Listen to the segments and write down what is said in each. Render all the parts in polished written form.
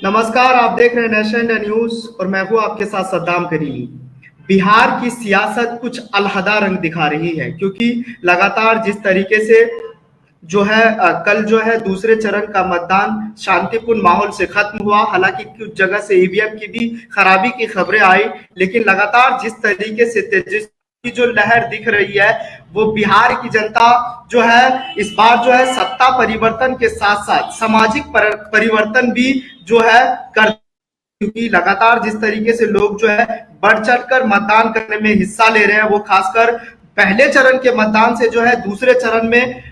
नमस्कार, आप देख रहे हैं नेशन इंडिया न्यूज और मैं हूं आपके साथ सद्दाम करीमी। बिहार की सियासत कुछ अलहदा रंग दिखा रही है क्योंकि लगातार जिस तरीके से कल दूसरे चरण का मतदान शांतिपूर्ण माहौल से खत्म हुआ। हालांकि कुछ जगह से ईवीएम की भी खराबी की खबरें आई, लेकिन लगातार जिस तरीके से तेजस्वी की जो लहर दिख रही है वो बिहार की जनता इस बार सत्ता परिवर्तन के साथ साथ सामाजिक परिवर्तन भी जो है कर, क्योंकि लगातार जिस तरीके से लोग बढ़ चढ़ कर मतदान करने में हिस्सा ले रहे हैं, वो खासकर पहले चरण के मतदान से दूसरे चरण में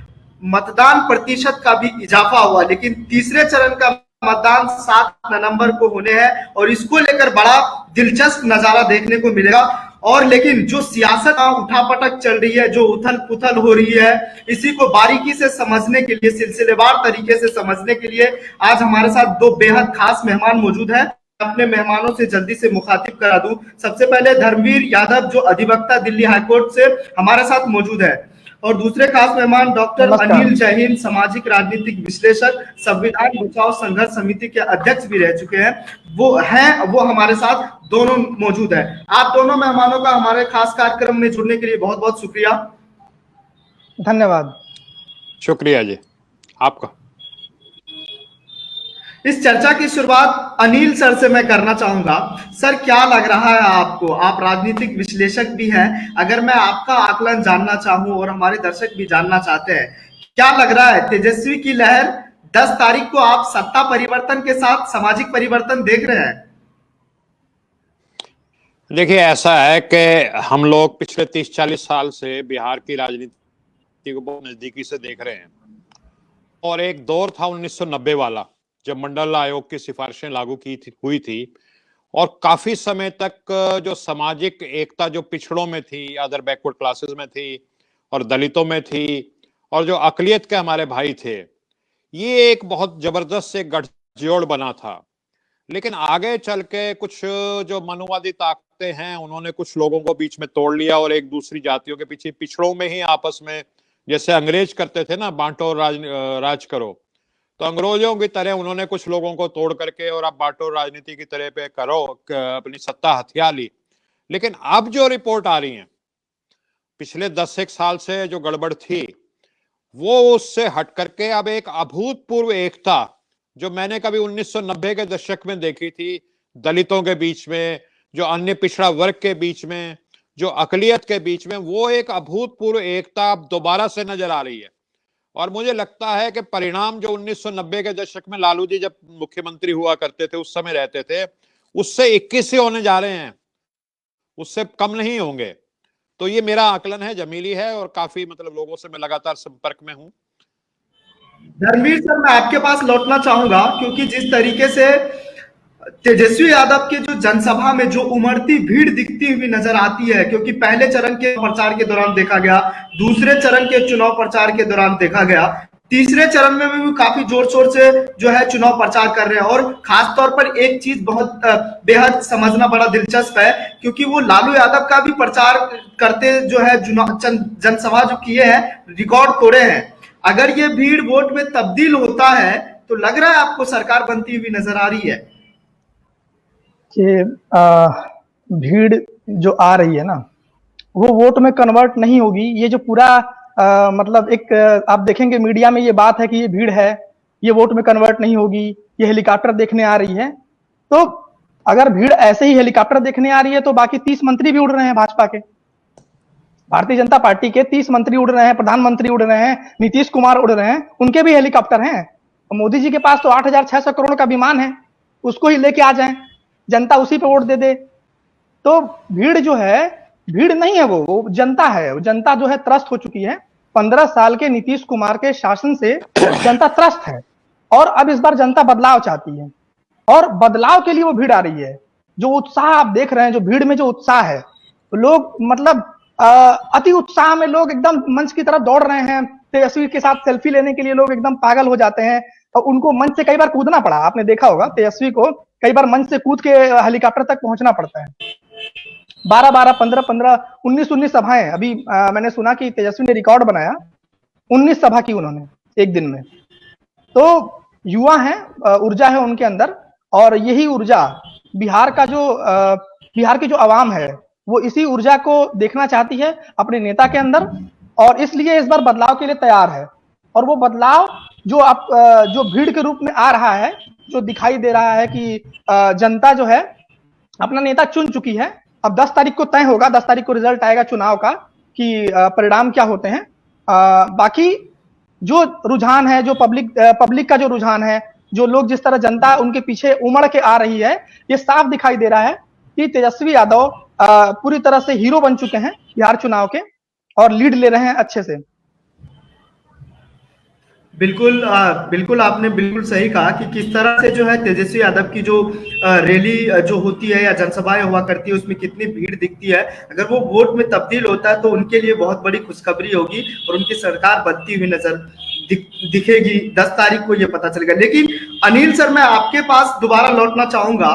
मतदान प्रतिशत का भी इजाफा हुआ। लेकिन तीसरे चरण का मतदान 7 नवंबर को होने हैं और इसको लेकर बड़ा दिलचस्प नजारा देखने को मिलेगा। और लेकिन जो सियासत उठापटक चल रही है, जो उथल पुथल हो रही है, इसी को बारीकी से समझने के लिए, सिलसिलेवार तरीके से समझने के लिए आज हमारे साथ दो बेहद खास मेहमान मौजूद हैं। अपने मेहमानों से जल्दी से मुखातिब करा दूं। सबसे पहले धर्मवीर यादव जो अधिवक्ता दिल्ली हाईकोर्ट से हमारे साथ मौजूद है, और दूसरे खास मेहमान डॉक्टर अनिल जैन, सामाजिक राजनीतिक विश्लेषक, संविधान बचाओ संघर्ष समिति के अध्यक्ष भी रह चुके हैं, वो हमारे साथ दोनों मौजूद है। आप दोनों मेहमानों का हमारे खास कार्यक्रम में जुड़ने के लिए बहुत बहुत शुक्रिया। धन्यवाद। शुक्रिया जी आपका। इस चर्चा की शुरुआत अनिल सर से मैं करना चाहूंगा। सर, क्या लग रहा है आपको? आप राजनीतिक विश्लेषक भी हैं। अगर मैं आपका आकलन जानना चाहूं और हमारे दर्शक भी जानना चाहते हैं, क्या लग रहा है तेजस्वी की लहर 10 तारीख को आप सत्ता परिवर्तन के साथ सामाजिक परिवर्तन देख रहे हैं? देखिए, ऐसा है कि हम लोग पिछले 30-40 साल से बिहार की राजनीति को बहुत नजदीकी से देख रहे हैं, और एक दौर था 1990 वाला जब मंडल आयोग की सिफारिशें लागू हुई थी, और काफी समय तक जो सामाजिक एकता जो पिछड़ों में थी, अदर बैकवर्ड क्लासेस में थी और दलितों में थी, और जो अकलियत के हमारे भाई थे, ये एक बहुत जबरदस्त से गठजोड़ बना था। लेकिन आगे चल के कुछ जो मनुवादी ताकतें हैं, उन्होंने कुछ लोगों को बीच में तोड़ लिया और एक दूसरी जातियों के पीछे पिछड़ों में ही आपस में, जैसे अंग्रेज करते थे ना, बांटो और राज करो, तो अंग्रेजों की तरह उन्होंने कुछ लोगों को तोड़ करके और अब बांटो राजनीति की तरह पे करो, अपनी सत्ता हथिया ली। लेकिन अब जो रिपोर्ट आ रही है पिछले 10-1 साल से जो गड़बड़ थी, वो उससे हट करके अब एक अभूतपूर्व एकता जो मैंने कभी 1990 के दशक में देखी थी, दलितों के बीच में, जो अन्य पिछड़ा वर्ग के बीच में, जो अकलियत के बीच में, वो एक अभूतपूर्व एकता अब दोबारा से नजर आ रही है। और मुझे लगता है कि परिणाम जो 1990 के दशक में लालू जी जब मुख्यमंत्री हुआ करते थे, उस समय रहते थे, उससे 21 ही होने जा रहे हैं, उससे कम नहीं होंगे। तो ये मेरा आकलन है, जमीली है, और काफी लोगों से मैं लगातार संपर्क में हूं। धर्मवीर सर, मैं आपके पास लौटना चाहूंगा क्योंकि जिस तरीके से तेजस्वी यादव के जो जनसभा में जो उमड़ती भीड़ दिखती हुई नजर आती है, क्योंकि पहले चरण के प्रचार के दौरान देखा गया, दूसरे चरण के चुनाव प्रचार के दौरान देखा गया, तीसरे चरण में भी काफी जोर शोर से चुनाव प्रचार कर रहे हैं। और खास तौर पर एक चीज बहुत बेहद समझना बड़ा दिलचस्प है, क्योंकि वो लालू यादव का भी प्रचार करते जनसभा जो किए हैं, रिकॉर्ड तोड़े हैं। अगर ये भीड़ वोट में तब्दील होता है तो लग रहा है आपको सरकार बनती हुई नजर आ रही है? कि भीड़ जो आ रही है ना, वो वोट में कन्वर्ट नहीं होगी। ये जो पूरा एक आप देखेंगे मीडिया में ये बात है कि ये भीड़ है, ये वोट में कन्वर्ट नहीं होगी, ये हेलीकॉप्टर देखने आ रही है। तो अगर भीड़ ऐसे ही हेलीकॉप्टर देखने आ रही है तो बाकी 30 मंत्री भी उड़ रहे हैं भाजपा के, भारतीय जनता पार्टी के 30 मंत्री उड़ रहे हैं, प्रधानमंत्री उड़ रहे हैं, नीतीश कुमार उड़ रहे हैं, उनके भी हेलीकॉप्टर हैं। मोदी जी के पास तो 8,600 करोड़ का विमान है, उसको ही लेके आ जाएं, जनता उसी पे वोट दे दे। तो भीड़ जो है, भीड़ नहीं है, वो जनता है। वो जनता जो है त्रस्त हो चुकी है। 15 साल के नीतीश कुमार के शासन से जनता त्रस्त है, और अब इस बार जनता बदलाव चाहती है, और बदलाव के लिए वो भीड़ आ रही है। जो उत्साह आप देख रहे हैं, जो भीड़ में जो उत्साह है, लोग अति उत्साह में लोग एकदम मंच की तरफ दौड़ रहे हैं। तेजस्वी के साथ सेल्फी लेने के लिए लोग एकदम पागल हो जाते हैं, और उनको मंच से कई बार कूदना पड़ा। आपने देखा होगा तेजस्वी को कई बार मंच से कूद के हेलीकॉप्टर तक पहुंचना पड़ता है। 12-12, 15-15, 19-19 सभाएं। अभी मैंने सुना कि तेजस्वी ने रिकॉर्ड बनाया, 19 सभा की उन्होंने एक दिन में। तो युवा है, ऊर्जा है उनके अंदर, और यही ऊर्जा बिहार की जो आवाम है वो इसी ऊर्जा को देखना चाहती है अपने नेता के अंदर, और इसलिए इस बार बदलाव के लिए तैयार है। और वो बदलाव जो भीड़ के रूप में आ रहा है, जो दिखाई दे रहा है कि जनता जो है अपना नेता चुन चुकी है। अब 10 तारीख को तय होगा, 10 तारीख को रिजल्ट आएगा चुनाव का कि परिणाम क्या होते हैं। बाकी जो रुझान है, जो पब्लिक का जो रुझान है, जो लोग जिस तरह जनता उनके पीछे उमड़ के आ रही है, ये साफ दिखाई दे रहा है कि तेजस्वी यादव पूरी तरह से हीरो बन चुके हैं बिहार चुनाव के और लीड ले रहे हैं अच्छे से। बिल्कुल बिल्कुल आपने बिल्कुल सही कहा कि किस तरह से जो है तेजस्वी यादव की जो रैली जो होती है या जनसभाएं हुआ करती है उसमें कितनी भीड़ दिखती है। अगर वो वोट में तब्दील होता है तो उनके लिए बहुत बड़ी खुशखबरी होगी और उनकी सरकार बनती हुई नजर दिखेगी। 10 तारीख को ये पता चलेगा। लेकिन अनिल सर, मैं आपके पास दोबारा लौटना चाहूंगा।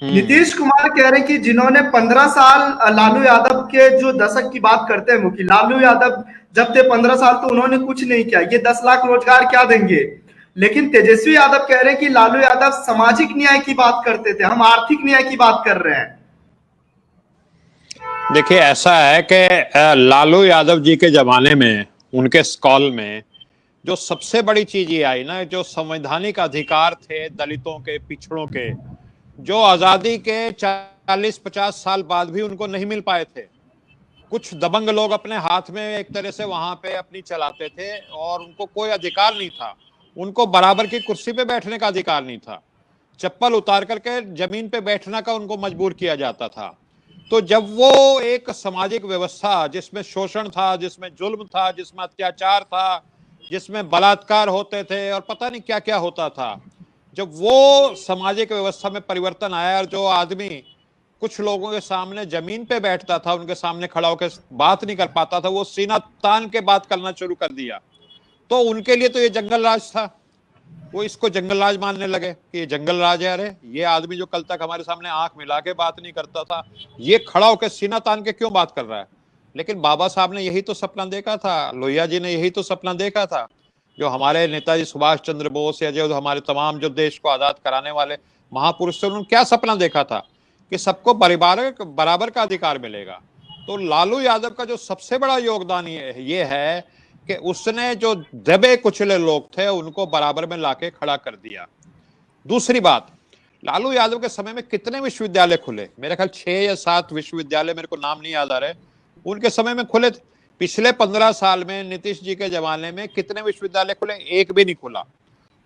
नीतीश कुमार कह रहे हैं कि जिन्होंने 15 साल लालू यादव के जो दशक की बात करते हैं मुखी, लालू यादव जब थे 15 साल तो उन्होंने कुछ नहीं किया, ये 10 लाख रोजगार क्या देंगे। लेकिन तेजस्वी यादव कह रहे हैं कि लालू यादव सामाजिक न्याय की बात करते थे, हम आर्थिक न्याय की बात कर रहे हैं। देखिए, ऐसा है कि लालू यादव जी के जमाने में उनके स्कॉल में जो सबसे बड़ी चीज ये आई ना, जो संवैधानिक अधिकार थे दलितों के, पिछड़ों के, जो आजादी के 40-50 साल बाद भी उनको नहीं मिल पाए थे। कुछ दबंग लोग अपने हाथ में एक तरह से वहां पे अपनी चलाते थे और उनको कोई अधिकार नहीं था। उनको बराबर की कुर्सी पे बैठने का अधिकार नहीं था। चप्पल उतार करके जमीन पे बैठने का उनको मजबूर किया जाता था। तो जब वो एक सामाजिक व्यवस्था जिसमें शोषण था, जिसमें जुल्म था, जिसमें अत्याचार था, जिसमें बलात्कार होते थे और पता नहीं क्या क्या होता था, जब वो सामाजिक व्यवस्था में परिवर्तन आया और जो आदमी कुछ लोगों के सामने जमीन पे बैठता था, उनके सामने खड़ा होकर बात नहीं कर पाता था, वो सीना तान के बात करना शुरू कर दिया। तो उनके लिए तो ये जंगल राज था। वो इसको जंगल राज मानने लगे कि ये जंगल राज है। अरे ये आदमी जो कल तक हमारे सामने आंख मिला के बात नहीं करता था, ये खड़ा होकर सीना तान के क्यों बात कर रहा है। लेकिन बाबा साहब ने यही तो सपना देखा था, लोहिया जी ने यही तो सपना देखा था, जो हमारे नेताजी सुभाष चंद्र बोस या जो हमारे तमाम जो देश को आजाद कराने वाले महापुरुष थे, उन्होंने क्या सपना देखा था कि सबको बराबर का अधिकार मिलेगा। तो लालू यादव का जो सबसे बड़ा योगदान ये है कि उसने जो दबे कुचले लोग थे उनको बराबर में लाके खड़ा कर दिया। दूसरी बात, लालू यादव के समय में कितने विश्वविद्यालय खुले, मेरे ख्याल 6 या 7 विश्वविद्यालय, मेरे को नाम नहीं याद आ रहे, उनके समय में खुले थे। पिछले 15 साल में नीतीश जी के जमाने में कितने विश्वविद्यालय खुले, एक भी नहीं खुला।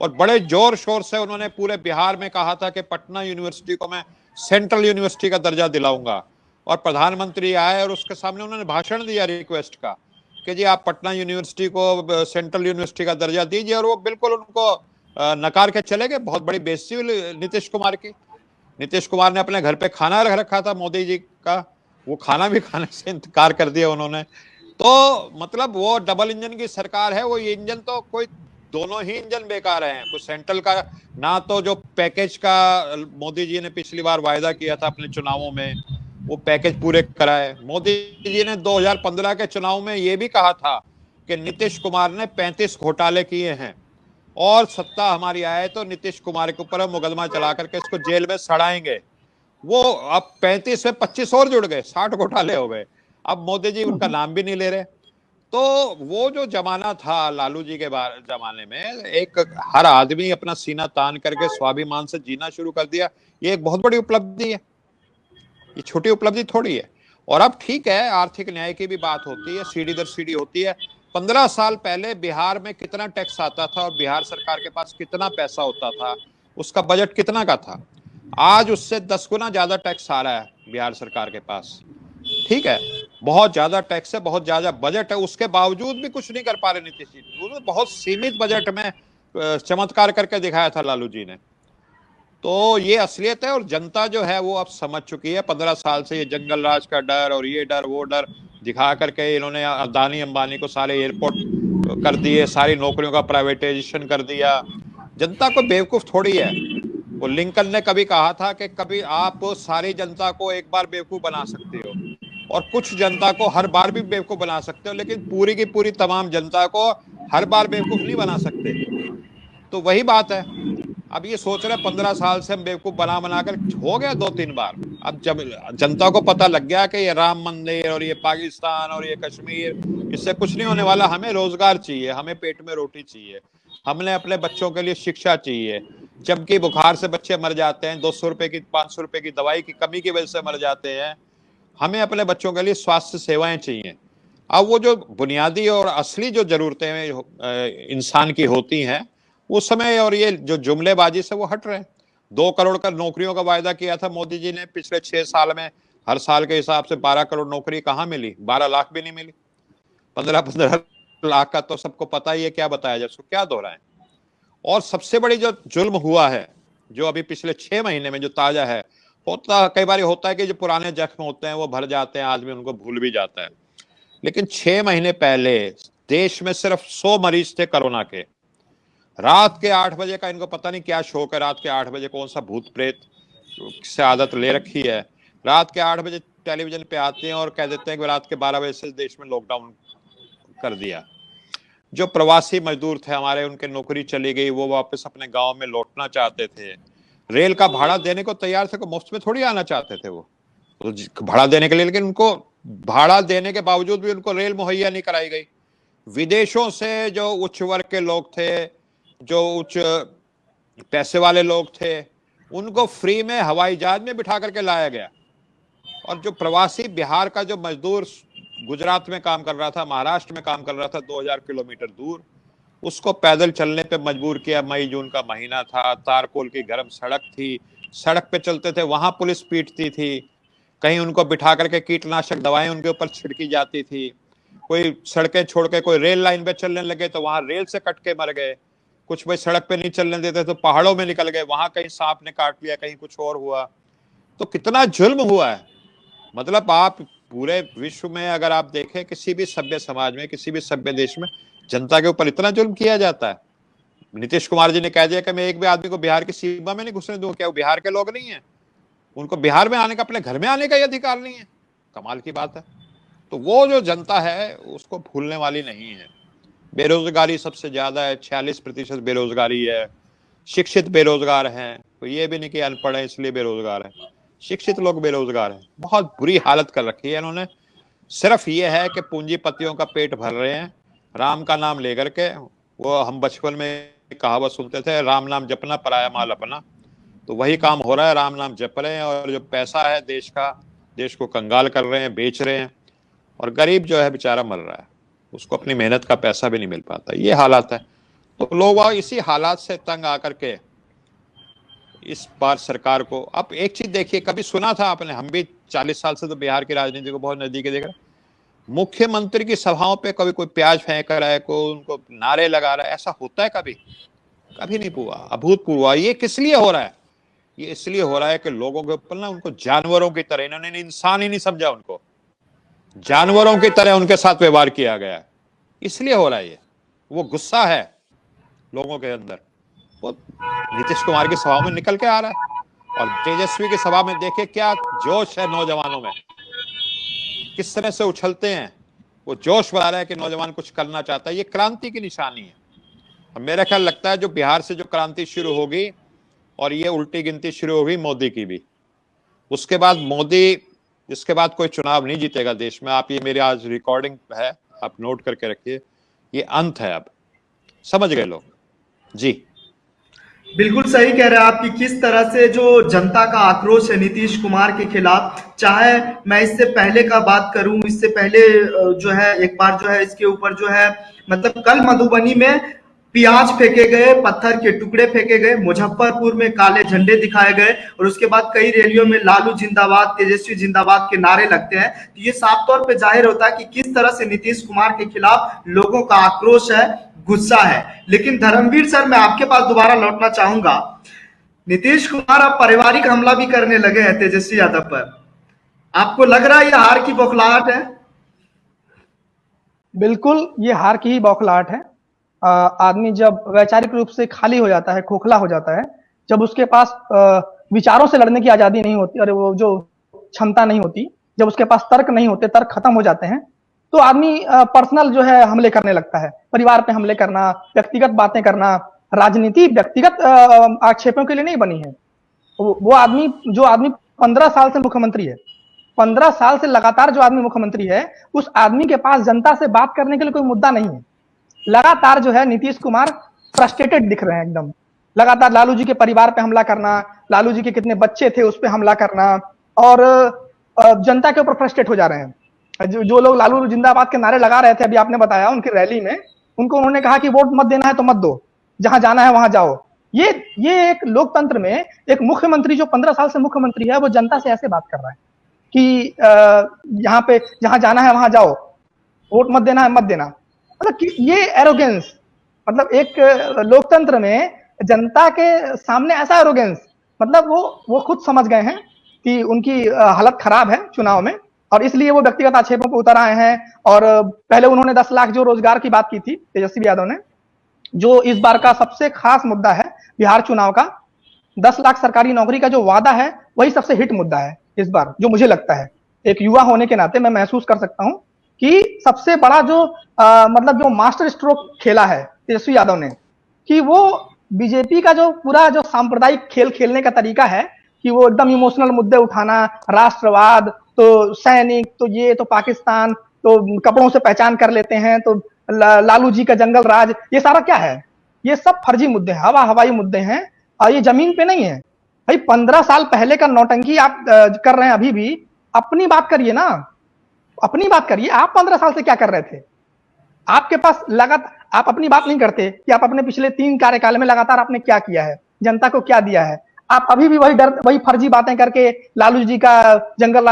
और बड़े जोर शोर से उन्होंने पूरे बिहार में कहा था कि पटना यूनिवर्सिटी को मैं सेंट्रल यूनिवर्सिटी का दर्जा दिलाऊंगा। और प्रधानमंत्री आए और उसके सामने उन्होंने भाषण दिया रिक्वेस्ट का कि जी आप पटना यूनिवर्सिटी को सेंट्रल यूनिवर्सिटी का दर्जा दीजिए, और वो बिल्कुल उनको नकार के चले गए। बहुत बड़ी बेइज्जती हुई नीतीश कुमार की। नीतीश कुमार ने अपने घर पे खाना रख रखा था मोदी जी का, वो खाना भी खाने से इनकार कर दिया उन्होंने। तो मतलब वो डबल इंजन की सरकार है। वो इंजन तो कोई, दोनों ही इंजन बेकार हैं। कुछ सेंट्रल का ना, तो जो पैकेज का मोदी जी ने पिछली बार वायदा किया था अपने चुनावों में, वो पैकेज पूरे कराए। मोदी जी ने 2015 के चुनाव में ये भी कहा था कि नीतीश कुमार ने 35 घोटाले किए हैं और सत्ता हमारी आए तो नीतीश कुमार के ऊपर मुकदमा चला करके इसको जेल में सड़ाएंगे। वो अब 35 में 25 और जुड़ गए, 60 घोटाले हो गए। अब मोदी जी उनका नाम भी नहीं ले रहे। तो वो जो जमाना था लालू जी के जमाने में, एक हर आदमी अपना सीना तान करके स्वाभिमान से जीना शुरू कर दिया। ये एक बहुत बड़ी उपलब्धि है, ये छोटी उपलब्धि थोड़ी है। और अब ठीक है, आर्थिक न्याय की भी बात होती है, सीढ़ी दर सीढ़ी होती है। 15 साल पहले बिहार में कितना टैक्स आता था और बिहार सरकार के पास कितना पैसा होता था, उसका बजट कितना का था। आज उससे 10 गुना ज्यादा टैक्स आ रहा है बिहार सरकार के पास। ठीक है, बहुत ज्यादा टैक्स है, बहुत ज्यादा बजट है, उसके बावजूद भी कुछ नहीं कर पा रहे नीतीश जी। उन्होंने बहुत सीमित बजट में चमत्कार करके दिखाया था लालू जी ने। तो ये असलियत है और जनता जो है वो अब समझ चुकी है। 15 साल से ये जंगल राज का डर और ये डर वो डर दिखा करके इन्होंने अदानी अंबानी को सारे एयरपोर्ट कर दिए, सारी नौकरियों का प्राइवेटाइजेशन कर दिया। जनता को बेवकूफ थोड़ी है। वो लिंकन ने कभी कहा था कि कभी आप सारी जनता को एक बार बेवकूफ बना सकते हो और कुछ जनता को हर बार भी बेवकूफ बना सकते हो, लेकिन पूरी की पूरी तमाम जनता को हर बार बेवकूफ नहीं बना सकते। तो वही बात है। अब ये सोच रहे 15 साल से हम बेवकूफ बना कर हो गया 2-3 बार। अब जब जनता को पता लग गया कि ये राम मंदिर और ये पाकिस्तान और ये कश्मीर, इससे कुछ नहीं होने वाला, हमें रोजगार चाहिए, हमें पेट में रोटी चाहिए, हमने अपने बच्चों के लिए शिक्षा चाहिए। जबकि बुखार से बच्चे मर जाते हैं, 200 रुपए की 500 रुपए की दवाई की कमी की वजह से मर जाते हैं। हमें अपने बच्चों के लिए स्वास्थ्य सेवाएं चाहिए। अब वो जो बुनियादी और असली जो जरूरतें इंसान की होती हैं उस समय, और ये जो जुमलेबाजी से वो हट रहे हैं। 2 करोड़ का नौकरियों का वायदा किया था मोदी जी ने पिछले 6 साल में, हर साल के हिसाब से 12 करोड़ नौकरी कहाँ मिली? 12 लाख भी नहीं मिली। 15-15 लाख का तो सबको पता ही है, क्या बताया जाए, उसको क्या दोहराएं। और सबसे बड़ी जो जुल्म हुआ है, जो अभी पिछले 6 महीने में जो ताजा है, कई बार होता है कि जो पुराने जख्म होते हैं वो भर जाते हैं, आदमी उनको भूल भी जाता है। लेकिन 6 महीने पहले देश में सिर्फ 100 मरीज थे कोरोना के। रात के 8 बजे का इनको पता नहीं क्या शौक है, रात के 8 बजे कौन सा भूत प्रेत से आदत ले रखी है। रात के 8 बजे टेलीविजन पे आते हैं और कह देते हैं कि रात के 12 बजे से देश में लॉकडाउन कर दिया। जो प्रवासी मजदूर थे हमारे, उनके नौकरी चली गई, वो वापस अपने गांव में लौटना चाहते थे, रेल का भाड़ा देने को तैयार थे, मुफ्त में थोड़ी आना चाहते थे वो तो भाड़ा देने के लिए। लेकिन उनको भाड़ा देने के बावजूद भी उनको रेल मुहैया नहीं कराई गई। विदेशों से जो उच्च वर्ग के लोग थे, जो उच्च पैसे वाले लोग थे, उनको फ्री में हवाई जहाज में बिठा करके लाया गया। और जो प्रवासी बिहार का जो मजदूर गुजरात में काम कर रहा था, महाराष्ट्र में काम कर रहा था 2000 किलोमीटर दूर, उसको पैदल चलने पे मजबूर किया। मई जून का महीना था, तारकोल की गर्म सड़क थी, सड़क पे चलते थे, वहां पुलिस पीटती थी, कहीं उनको बिठा करके कीटनाशक दवाएं उनके ऊपर छिड़की जाती थी। कोई सड़कें छोड़ के कोई रेल लाइन पे चलने लगे तो वहां रेल से कट के मर गए। कुछ भाई सड़क पे नहीं चलने देते तो पहाड़ों में निकल गए, वहां कहीं सांप ने काट लिया, कहीं कुछ और हुआ। तो कितना जुल्म हुआ है। मतलब आप पूरे विश्व में अगर आप देखें, किसी भी सभ्य समाज में, किसी भी सभ्य देश में जनता के ऊपर इतना जुल्म किया जाता है। नीतीश कुमार जी ने कह दिया कि मैं एक भी आदमी को बिहार की सीमा में नहीं घुसने दूंगा। क्या वो बिहार के लोग नहीं है? उनको बिहार में आने का, अपने घर में आने का ही अधिकार नहीं है। कमाल की बात है। तो वो जो जनता है उसको भूलने वाली नहीं है। बेरोजगारी सबसे ज्यादा है, 46% बेरोजगारी है। शिक्षित बेरोजगार हैं, तो ये भी नहीं कि अनपढ़ है इसलिए बेरोजगार है, शिक्षित लोग बेरोजगार हैं। बहुत बुरी हालत कर रखी है इन्होंने। सिर्फ ये है कि पूंजीपतियों का पेट भर रहे हैं राम का नाम लेकर के। वो हम बचपन में कहावत सुनते थे, राम नाम जपना पराया माल अपना। तो वही काम हो रहा है, राम नाम जप रहे हैं और जो पैसा है देश का, देश को कंगाल कर रहे हैं, बेच रहे हैं। और गरीब जो है बेचारा मर रहा है, उसको अपनी मेहनत का पैसा भी नहीं मिल पाता। ये हालात है। तो लोग इसी हालात से तंग आकर के इस बार सरकार को, अब एक चीज देखिए, कभी सुना था आपने, हम भी 40 साल से तो बिहार की राजनीति को बहुत नजदीक देख रहे हैं, मुख्यमंत्री की सभाओं पे कभी कोई प्याज फेंक रहा है, कोई उनको नारे लगा रहा है, ऐसा होता है कभी? कभी नहीं हुआ। अभूतपूर्व। ये किस लिए हो रहा है? ये इसलिए हो रहा है कि लोगों के ऊपर ना, उनको जानवरों की तरह, इन्होंने इंसान ही नहीं समझा, उनको जानवरों की तरह उनके साथ व्यवहार किया गया है, इसलिए हो रहा है ये। वो गुस्सा है लोगों के अंदर, वो नीतीश कुमार की सभा में निकल के आ रहा है। और तेजस्वी की सभा में देखिए क्या जोश है नौजवानों में, किस तरह से उछलते हैं। वो जोश बढ़ा रहा है कि नौजवान कुछ करना चाहता है। ये क्रांति की निशानी है। और मेरा ख्याल लगता है जो बिहार से जो क्रांति शुरू होगी, और ये उल्टी गिनती शुरू होगी मोदी की भी, उसके बाद मोदी, इसके बाद कोई चुनाव नहीं जीतेगा देश में। आप ये मेरी आज रिकॉर्डिंग है, आप नोट करके रखिए, ये अंत है। अब समझ गए लोग जी। बिल्कुल सही कह रहे हैं आप कि किस तरह से जो जनता का आक्रोश है नीतीश कुमार के खिलाफ। चाहे मैं इससे पहले का बात करूं, इससे पहले जो है एक बार जो है इसके ऊपर जो है, मतलब कल मधुबनी में प्याज फेंके गए, पत्थर के टुकड़े फेंके गए, मुजफ्फरपुर में काले झंडे दिखाए गए, और उसके बाद कई रैलियों में लालू जिंदाबाद, तेजस्वी जिंदाबाद के नारे लगते हैं। तो ये साफ तौर पे जाहिर होता है कि किस तरह से नीतीश कुमार के खिलाफ लोगों का आक्रोश है, गुस्सा है। लेकिन धर्मवीर सर, मैं आपके पास दोबारा लौटना चाहूंगा। नीतीश कुमार अब पारिवारिक हमला भी करने लगे हैं तेजस्वी यादव पर। आपको लग रहा है ये हार की बौखलाहट है? बिल्कुल, ये हार की ही बौखलाहट है। आदमी जब वैचारिक रूप से खाली हो जाता है, खोखला हो जाता है, जब उसके पास विचारों से लड़ने की आजादी नहीं होती और वो जो क्षमता नहीं होती, जब उसके पास तर्क नहीं होते, तर्क खत्म हो जाते हैं, तो आदमी पर्सनल जो है हमले करने लगता है। परिवार पे हमले करना, व्यक्तिगत बातें करना, राजनीति व्यक्तिगत आक्षेपों के लिए नहीं बनी है। वो आदमी जो आदमी 15 साल से मुख्यमंत्री है, 15 साल से लगातार जो आदमी मुख्यमंत्री है, उस आदमी के पास जनता से बात करने के लिए कोई मुद्दा नहीं है। लगातार जो है नीतीश कुमार फ्रस्ट्रेटेड दिख रहे हैं एकदम। लगातार लालू जी के परिवार पे हमला करना, लालू जी के कितने बच्चे थे उस पे हमला करना, और जनता के ऊपर फ्रस्ट्रेट हो जा रहे हैं। जो लोग लालू जिंदाबाद के नारे लगा रहे थे, अभी आपने बताया उनकी रैली में, उनको उन्होंने कहा कि वोट मत देना है तो मत दो, जहां जाना है वहां जाओ। ये एक लोकतंत्र में एक मुख्यमंत्री जो 15 साल से मुख्यमंत्री है, वो जनता से ऐसे बात कर रहा है कि यहाँ पे जहां जाना है वहां जाओ, वोट मत देना है मत देना। मतलब ये एरोगेंस, मतलब एक लोकतंत्र में जनता के सामने ऐसा एरोगेंस, मतलब वो खुद समझ गए हैं कि उनकी हालत खराब है चुनाव में, और इसलिए वो व्यक्तिगत आक्षेपों पर उतर आए हैं। और पहले उन्होंने 10 लाख जो रोजगार की बात की थी तेजस्वी यादव ने, जो इस बार का सबसे खास मुद्दा है बिहार चुनाव का, 10 लाख सरकारी नौकरी का जो वादा है, वही सबसे हिट मुद्दा है इस बार, जो मुझे लगता है। एक युवा होने के नाते मैं महसूस कर सकता हूं कि सबसे बड़ा जो मतलब जो मास्टर स्ट्रोक खेला है तेजस्वी यादव ने, कि वो बीजेपी का जो पूरा जो सांप्रदायिक खेल खेलने का तरीका है, कि वो एकदम इमोशनल मुद्दे उठाना, राष्ट्रवाद, तो सैनिक, तो ये, तो पाकिस्तान, तो कपड़ों से पहचान कर लेते हैं, तो लालू जी का जंगल राज, ये सारा क्या है? ये सब फर्जी मुद्दे हैं, हवाई मुद्दे हैं, और ये जमीन पे नहीं है। भाई 15 साल पहले का नौटंकी आप कर रहे हैं अभी भी। अपनी बात करिए ना, अपनी बात करिए। आप 15 साल से क्या कर रहे थे? आपके पास आप अपनी बात नहीं करते कि आप अपने पिछले 3 कार्यकाल में लगातार आपने क्या किया है, जनता को क्या दिया है। आप अभी भी वही फर्जी बातें करके लालू जी का जंगल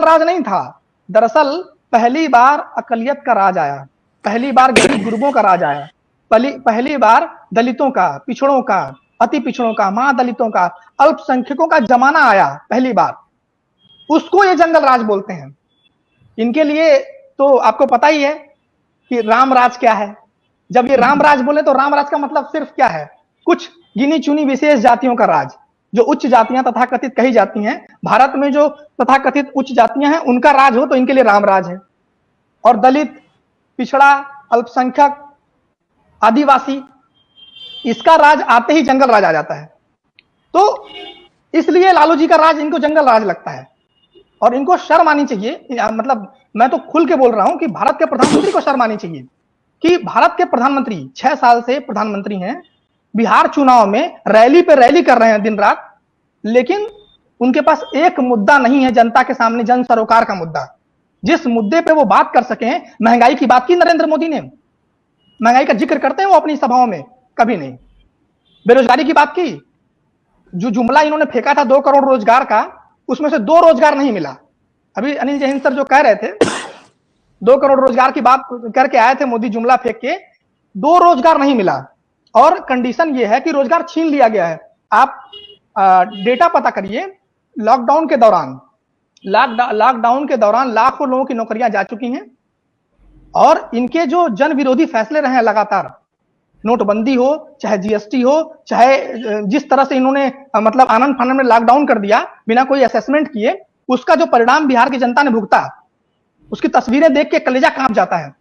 राज नहीं था। दरअसल पहली बार अकलियत का राज आया, पहली बार गरीब गुरबों का राज आया, पहली बार दलितों का, पिछड़ों का, अति पिछड़ों का, महादलितों का, अल्पसंख्यकों का जमाना आया पहली बार। उसको ये जंगल राज बोलते हैं। इनके लिए तो आपको पता ही है कि राम राज क्या है। जब ये राम राज बोले तो राम राज का मतलब सिर्फ क्या है? कुछ गिनी चुनी विशेष जातियों का राज, जो उच्च जातियां तथाकथित कही जाती हैं। भारत में जो तथाकथित उच्च जातियां हैं, उनका राज हो तो इनके लिए राम राज है। और दलित, पिछड़ा, अल्पसंख्यक, आदिवासी, इसका राज आते ही जंगल राज आ जाता है। तो इसलिए लालू जी का राज इनको जंगल राज लगता है, और इनको शर्म आनी चाहिए। मतलब मैं तो खुल के बोल रहा हूं कि भारत के प्रधानमंत्री को शर्म आनी चाहिए कि भारत के प्रधानमंत्री 6 साल से प्रधानमंत्री हैं, बिहार चुनाव में रैली पे रैली कर रहे हैं दिन रात, लेकिन उनके पास एक मुद्दा नहीं है जनता के सामने, जन सरोकार का मुद्दा, जिस मुद्दे पे वो बात कर सकें। महंगाई की बात की नरेंद्र मोदी ने, महंगाई का जिक्र करते हैं वो अपनी सभाओं में? कभी नहीं। बेरोजगारी की बात की, जो जुमला इन्होंने फेंका था 2 करोड़ रोजगार का, उसमें से 2 रोजगार नहीं मिला। अभी अनिल जैन सर जो कह रहे थे 2 करोड़ रोजगार की बात करके आए थे मोदी, जुमला फेंक के, 2 रोजगार नहीं मिला। और कंडीशन ये है कि रोजगार छीन लिया गया है। आप डेटा पता करिए, लॉकडाउन के दौरान लाखों लोगों की नौकरियां जा चुकी हैं। और इनके जो जन विरोधी फैसले रहे हैं लगातार, नोटबंदी हो, चाहे जीएसटी हो, चाहे जिस तरह से इन्होंने मतलब आनंद फानंद में लॉकडाउन कर दिया बिना कोई असेसमेंट किए, उसका जो परिणाम बिहार की जनता ने भुगता, उसकी तस्वीरें देख के कलेजा कांप जाता है।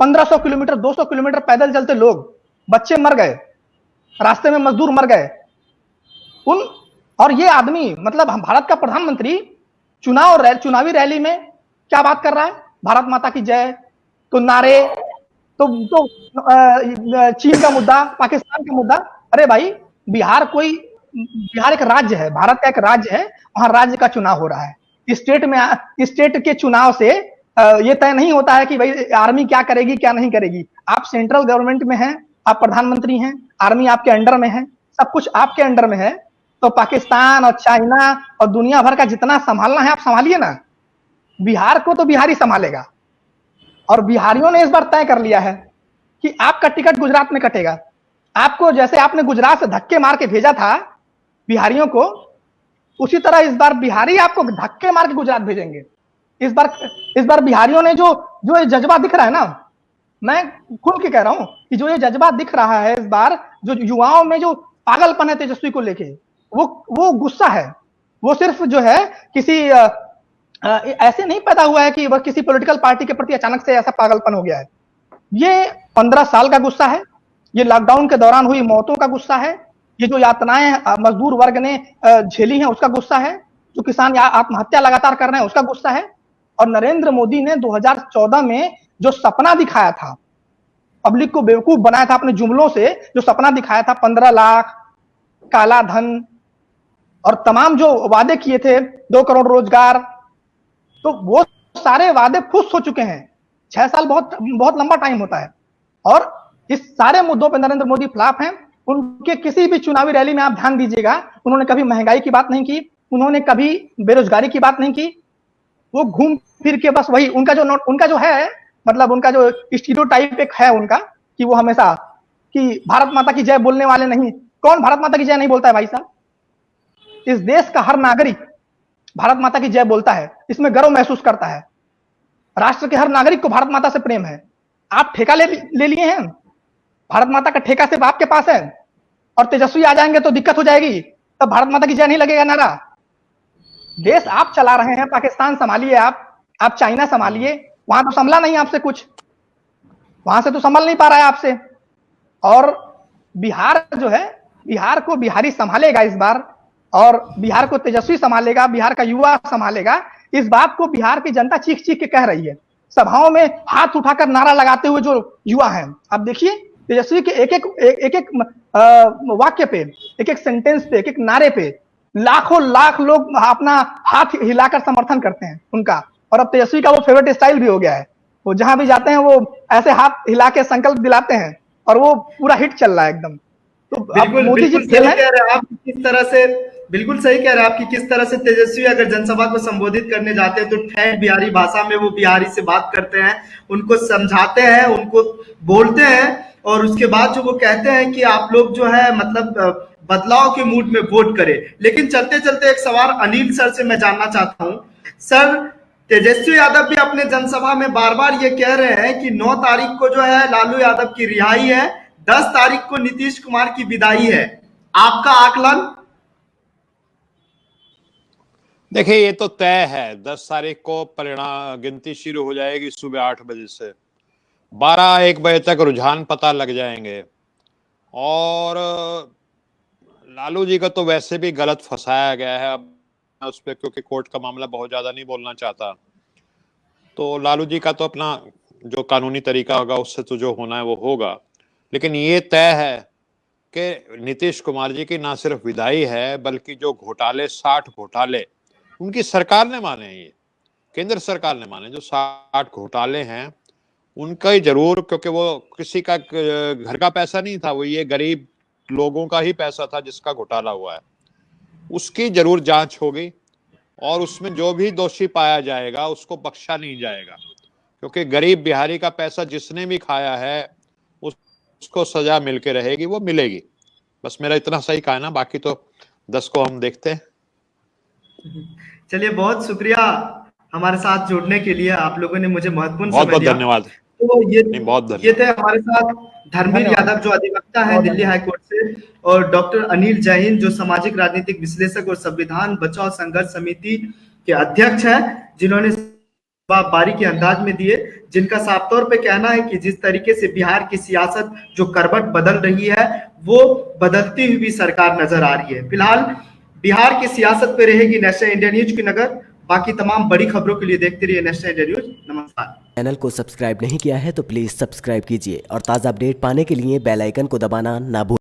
1500 किलोमीटर, 200 किलोमीटर पैदल चलते लोग, बच्चे मर गए, रास्ते में मजदूर मर गए। और ये आदमी, मतलब भारत का प्रधानमंत्री, चुनावी रैली में क्या बात कर रहा है? भारत माता की जय, तो नारे, तो चीन का मुद्दा, पाकिस्तान का मुद्दा। अरे भाई, बिहार एक राज्य है, भारत का एक राज्य है, वहां राज्य का चुनाव हो रहा है। स्टेट के चुनाव से ये तय नहीं होता है कि भाई आर्मी क्या करेगी क्या नहीं करेगी। आप सेंट्रल गवर्नमेंट में हैं, आप प्रधानमंत्री हैं, आर्मी आपके अंडर में है, सब कुछ आपके अंडर में है। तो पाकिस्तान और चाइना और दुनिया भर का जितना संभालना है आप संभालिए ना, बिहार को तो बिहारी संभालेगा। और बिहारियों ने इस बार तय कर लिया है कि आपका टिकट गुजरात में कटेगा। आपको जैसे आपने गुजरात से धक्के मार के भेजा था बिहारियों को, उसी तरह इस बार बिहारी आपको धक्के मार के गुजरात भेजेंगे। इस बार बिहारियों ने जो ये जज्बा दिख रहा है ना, मैं खुल के कह रहा हूं कि जो ये जज्बा दिख रहा है इस बार, जो युवाओं में जो पागलपन है तेजस्वी को लेके, वो गुस्सा है। वो सिर्फ जो है किसी ऐसे नहीं पैदा हुआ है कि वह किसी पॉलिटिकल पार्टी के प्रति अचानक से ऐसा पागलपन हो गया है। ये 15 साल का गुस्सा है, ये लॉकडाउन के दौरान हुई मौतों का गुस्सा है, ये जो यातनाएं मजदूर वर्ग ने झेली हैं उसका गुस्सा है, जो किसान आत्महत्या लगातार कर रहे हैं उसका गुस्सा है। और नरेंद्र मोदी ने 2014 में जो सपना दिखाया था, पब्लिक को बेवकूफ बनाया था अपने जुमलों से, जो सपना दिखाया था 15 लाख काला धन और तमाम जो वादे किए थे 2 करोड़ रोजगार, तो वो सारे वादे फुस हो चुके हैं। 6 साल बहुत बहुत लंबा टाइम होता है और इस सारे मुद्दों पर नरेंद्र मोदी फ्लॉप हैं। उनके किसी भी चुनावी रैली में आप ध्यान दीजिएगा, उन्होंने कभी महंगाई की बात नहीं की, उन्होंने कभी बेरोजगारी की बात नहीं की। वो घूम फिर के बस वही उनका जो है, मतलब उनका जो स्टीरियोटाइप एक है उनका, कि वो हमेशा कि भारत माता की जय बोलने वाले नहीं। कौन भारत माता की जय नहीं बोलता है भाई साहब? इस देश का हर नागरिक भारत माता की जय बोलता है, इसमें गर्व महसूस करता है। राष्ट्र के हर नागरिक को भारत माता से प्रेम है। आप ठेका ले लिए हैं, भारत माता का ठेका सिर्फ आपके पास है, और तेजस्वी आ जाएंगे तो दिक्कत हो जाएगी, तब भारत माता की जय नहीं लगेगा नारा। देश आप चला रहे हैं, पाकिस्तान संभालिए, आप चाइना संभालिए, वहां तो संभला नहीं आपसे कुछ, वहां से तो संभल नहीं पा रहा है आपसे। और बिहार जो है, बिहार को बिहारी संभालेगा इस बार, और बिहार को तेजस्वी संभालेगा, बिहार का युवा संभालेगा। इस बात को बिहार की जनता चीख चीख के कह रही है, सभाओं में हाथ उठाकर नारा लगाते हुए जो युवा हैं। आप देखिए तेजस्वी के एक एक वाक्य पे, एक एक सेंटेंस पे, एक एक नारे पे लाखों लाख लोग अपना हाथ हिलाकर समर्थन करते हैं उनका। और अब तेजस्वी का वो फेवरेट स्टाइल भी हो गया है, वो जहां भी जाते हैं वो ऐसे हाथ हिला के संकल्प दिलाते हैं, और वो पूरा हिट चल रहा है एकदम। तो मोदी जी बिल्कुल सही कह रहे हैं आप, किस तरह से, बिल्कुल सही कह रहे हैं आप कि किस तरह से तेजस्वी अगर जनसभा को संबोधित करने जाते हैं तो ठेठ बिहारी भाषा में वो बिहारी से बात करते हैं, उनको समझाते हैं, उनको बोलते हैं, और उसके बाद जो वो कहते हैं कि आप लोग जो है मतलब बदलाव के मूड में वोट करें। लेकिन चलते चलते एक सवाल अनिल सर से मैं जानना चाहता हूं। सर, तेजस्वी यादव भी अपने जनसभा में बार बार ये कह रहे हैं कि 9 तारीख को जो है लालू यादव की रिहाई है, 10 तारीख को नीतीश कुमार की विदाई है। आपका आकलन? देखिए, ये तो तय है, 10 तारीख को परिणाम गिनती शुरू हो जाएगी सुबह 8 बजे से 12-1 बजे तक रुझान पता लग जाएंगे। और लालू जी का तो वैसे भी गलत फंसाया गया है अब उस पर, क्योंकि कोर्ट का मामला बहुत ज्यादा नहीं बोलना चाहता। तो लालू जी का तो अपना जो कानूनी तरीका होगा उससे तो जो होना है वो होगा। लेकिन ये तय है कि नीतीश कुमार जी की ना सिर्फ विदाई है, बल्कि जो घोटाले 60 घोटाले उनकी सरकार ने माने हैं, ये केंद्र सरकार ने माने, जो 60 घोटाले हैं उनका ही जरूर, क्योंकि वो किसी का घर का पैसा नहीं था, वो ये गरीब लोगों का ही पैसा था जिसका घोटाला हुआ है, उसकी जरूर जांच होगी। और उसमें जो भी दोषी पाया जाएगा उसको बख्शा नहीं जाएगा, क्योंकि गरीब बिहारी का पैसा जिसने भी खाया है उसको सजा मिलके रहेगी, वो मिलेगी। बस मेरा इतना सही कहा है ना, बाकी तो 10 को हम देखते हैं। चलिए, बहुत शुक्रिया हमारे साथ जुड़ने के लिए, आप लोगों ने मुझे महत्वपूर्ण बहुत बहुत धन्यवाद। तो ये थे हमारे साथ धर्मवीर यादव जो अधिवक्ता है दिल्ली हाईकोर्ट से, और डॉक्टर अनिल जैन जो सामाजिक राजनीतिक विश्लेषक और संविधान बचाओ संघर्ष समिति के अध्यक्ष हैं, जिन्होंने बारीकी अंदाज में दिए, जिनका साफ तौर पे कहना है कि जिस तरीके से बिहार की सियासत जो करवट बदल रही है वो बदलती हुई भी सरकार नजर आ रही है। फिलहाल बिहार की सियासत पे रहेगी नेशनल इंडिया न्यूज की नजर। बाकी तमाम बड़ी खबरों के लिए देखते रहिए नेशनल इंडिया न्यूज। नमस्कार। चैनल को सब्सक्राइब नहीं किया है तो प्लीज सब्सक्राइब कीजिए और ताज़ा अपडेट पाने के लिए बेल आइकन को दबाना ना भूलें।